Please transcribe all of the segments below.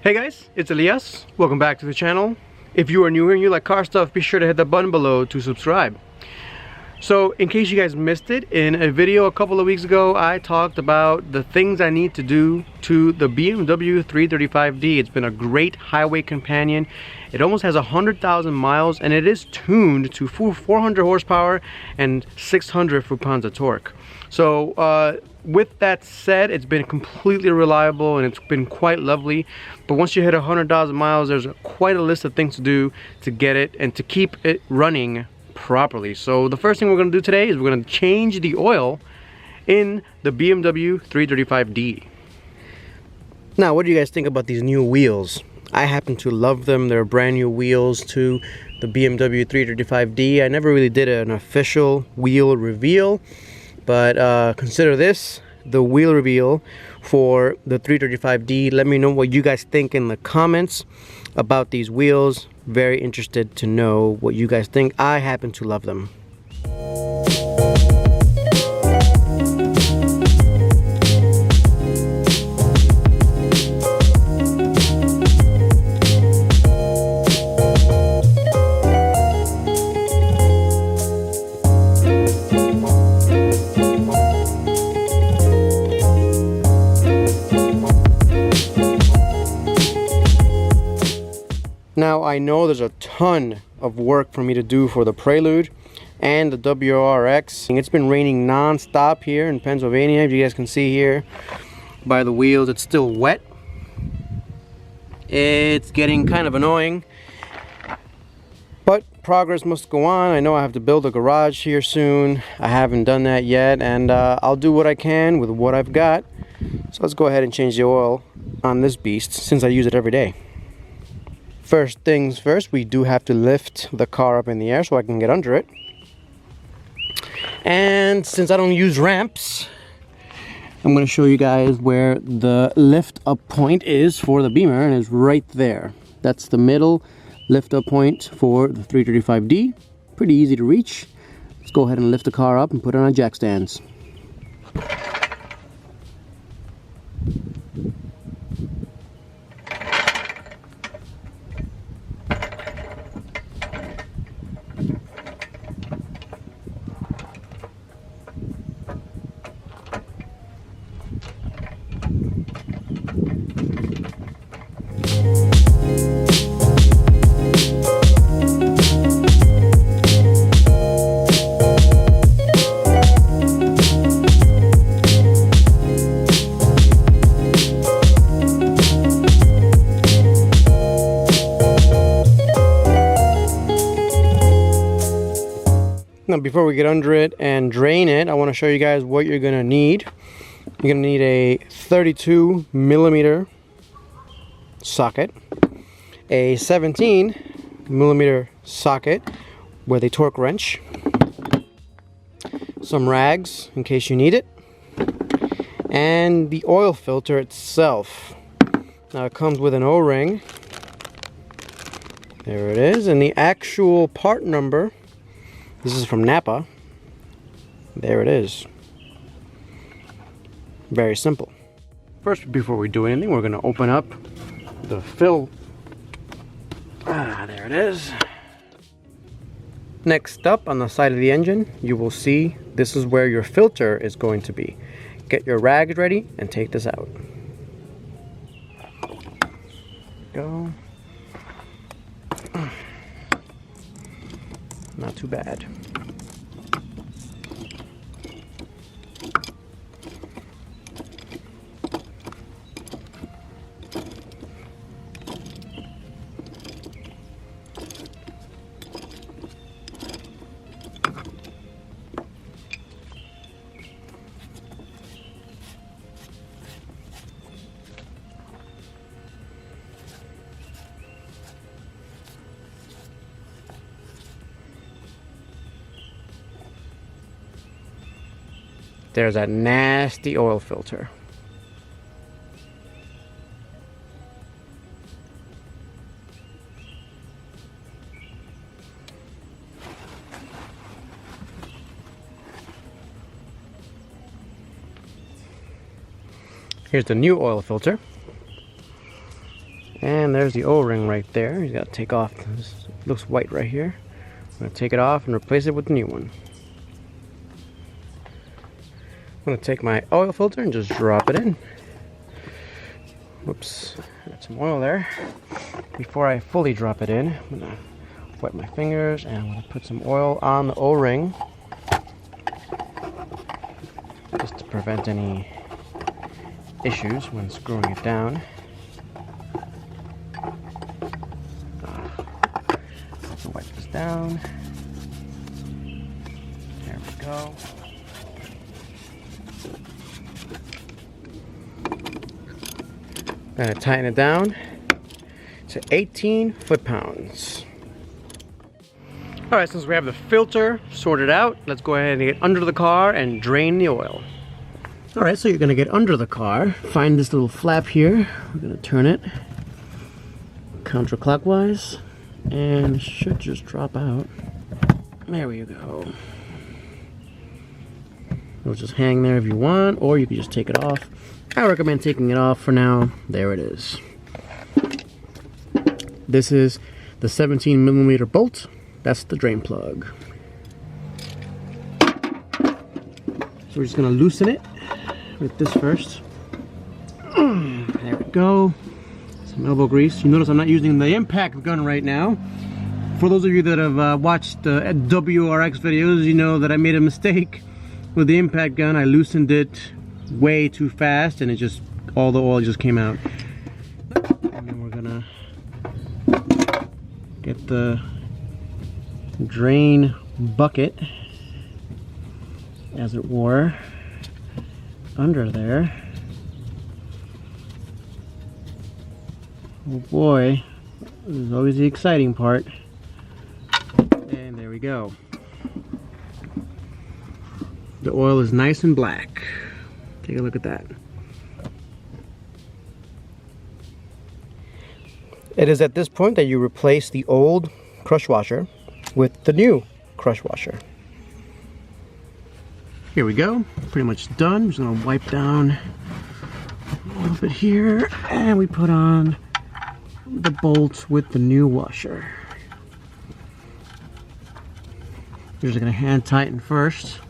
Hey guys, it's Elias. Welcome back to the channel. If you are new and you like car stuff, be sure to hit the button below to subscribe. So in case you guys missed it, in a video a couple of weeks ago, I talked about the things I need to do to the BMW 335d. It's been a great highway companion. It almost has 100,000 miles and it is tuned to 400 horsepower and 600 foot-pounds of torque. So with that said, it's been completely reliable and it's been quite lovely. But once you hit 100,000 miles, there's quite a list of things to do to get it and to keep it running properly. So the first thing we're going to do today is we're going to change the oil in the BMW 335d. Now, what do you guys think about these new wheels? I happen to love them. They're brand new wheels to the BMW 335d. I never really did an official wheel reveal, but consider this the wheel reveal for the 335d. Let me know what you guys think in the comments about these wheels. Very interested to know what you guys think. I happen to love them. Now I know there's a ton of work for me to do for the Prelude and the WRX. It's been raining non-stop here in Pennsylvania. If you guys can see here by the wheels, it's still wet. It's getting kind of annoying, but progress must go on. I know I have to build a garage here soon. I haven't done that yet, and I'll do what I can with what I've got. So let's go ahead and change the oil on this beast since I use it every day. First things first, we do have to lift the car up in the air so I can get under it. And since I don't use ramps, I'm going to show you guys where the lift up point is for the Beamer, and it's right there. That's the middle lift up point for the 335d. Pretty easy to reach. Let's go ahead and lift the car up and put it on jack stands. Now, before we get under it and drain it, I want to show you guys what you're going to need. You're going to need a 32 millimeter socket, a 17 millimeter socket with a torque wrench, some rags in case you need it, and the oil filter itself. Now it comes with an O-ring. There it is, and the actual part number. This is from Napa. There it is. Very simple. First, before we do anything, we're going to open up the fill. There it is. Next up, on the side of the engine, you will see this is where your filter is going to be. Get your rags ready and take this out. Go. Not too bad. There's that nasty oil filter. Here's the new oil filter. And there's the O-ring right there. He's got to take off. This looks white right here. I'm going to take it off and replace it with the new one. I'm going to take my oil filter and just drop it in. Whoops, got some oil there. Before I fully drop it in, I'm going to wet my fingers and I'm going to put some oil on the O-ring just to prevent any issues when screwing it down. Let's wipe this down. There we go. Gonna tighten it down to 18 foot-pounds. Alright, since we have the filter sorted out, let's go ahead and get under the car and drain the oil. Alright, so you're gonna get under the car, find this little flap here, we're gonna turn it counterclockwise, and it should just drop out. There we go. It'll just hang there if you want, or you can just take it off. I recommend taking it off for now. There it is. This is the 17mm bolt. That's the drain plug. So we're just gonna loosen it with this first. There we go. Some elbow grease. You notice I'm not using the impact gun right now. For those of you that have watched the WRX videos, you know that I made a mistake with the impact gun. I loosened it way too fast and it just, all the oil just came out. And then we're gonna get the drain bucket, as it were, under there. Oh boy, this is always the exciting part. And there we go. The oil is nice and black. Take a look at that. It is at this point that you replace the old crush washer with the new crush washer. Here we go, pretty much done. I'm just gonna wipe down a little bit here, and we put on the bolts with the new washer. You're just gonna hand tighten first.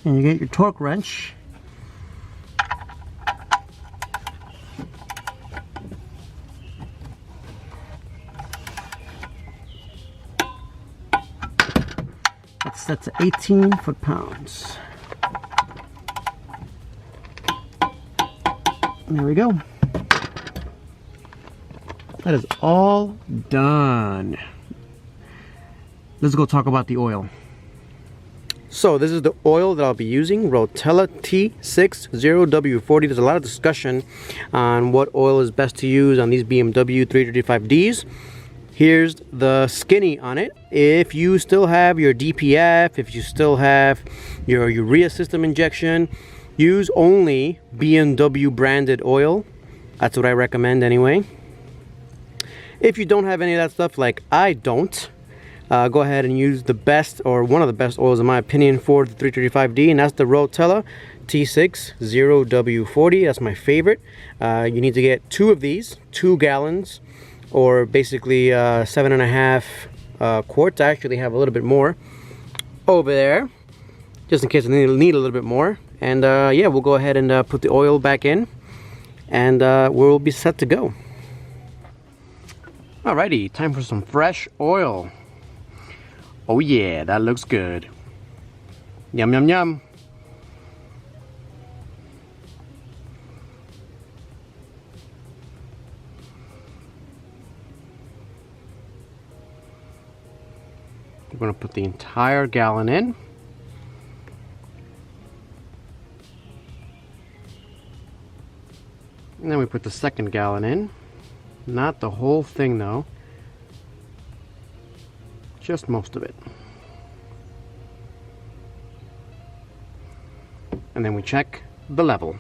And you get your torque wrench. That's set to 18 foot-pounds. There we go. That is all done. Let's go talk about the oil. So this is the oil that I'll be using, Rotella T60W40. There's a lot of discussion on what oil is best to use on these BMW 335ds. Here's the skinny on it. If you still have your DPF, if you still have your urea system injection, use only BMW branded oil. That's what I recommend anyway. If you don't have any of that stuff, like I don't, go ahead and use the best, or one of the best oils in my opinion, for the 335D, and that's the Rotella T60W40. That's my favorite. You need to get 2 of these, 2 gallons, or basically 7.5 quarts. I actually have a little bit more over there, just in case I need a little bit more. And yeah, we'll go ahead and put the oil back in, and we'll be set to go. Alrighty, time for some fresh oil. Oh yeah, that looks good. Yum, yum, yum. We're going to put the entire gallon in. And then we put the second gallon in. Not the whole thing though. Just most of it. And then we check the level.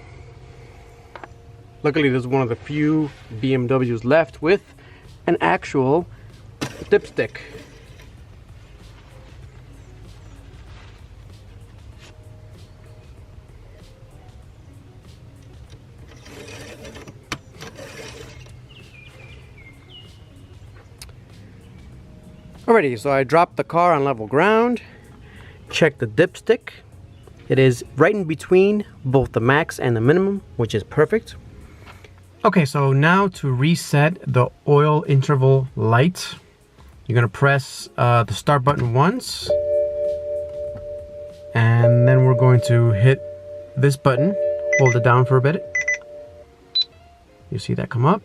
Luckily, this is one of the few BMWs left with an actual dipstick. Alrighty, so I dropped the car on level ground. Check the dipstick. It is right in between both the max and the minimum, which is perfect. Okay, so now to reset the oil interval light, you're gonna press the start button once, and then we're going to hit this button, hold it down for a bit. You see that come up,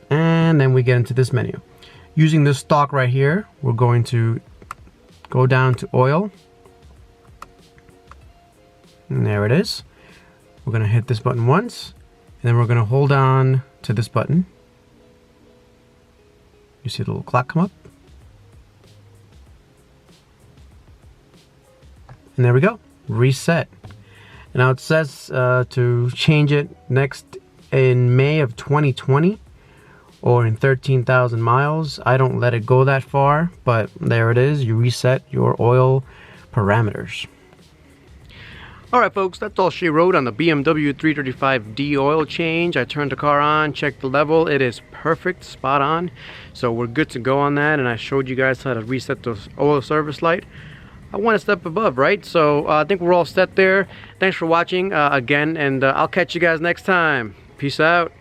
and then we get into this menu. Using this stalk right here, we're going to go down to oil, and there it is. We're gonna hit this button once, and then we're gonna hold on to this button. You see the little clock come up, and there we go, reset. Now it says to change it next in May of 2020 or in 13,000 miles. I don't let it go that far, but there it is. You reset your oil parameters. Alright folks, that's all she wrote on the BMW 335d oil change. I turned the car on, checked the level. It is perfect, spot on. So we're good to go on that, and I showed you guys how to reset the oil service light. I want a step above, right? So I think we're all set there. Thanks for watching again, and I'll catch you guys next time. Peace out.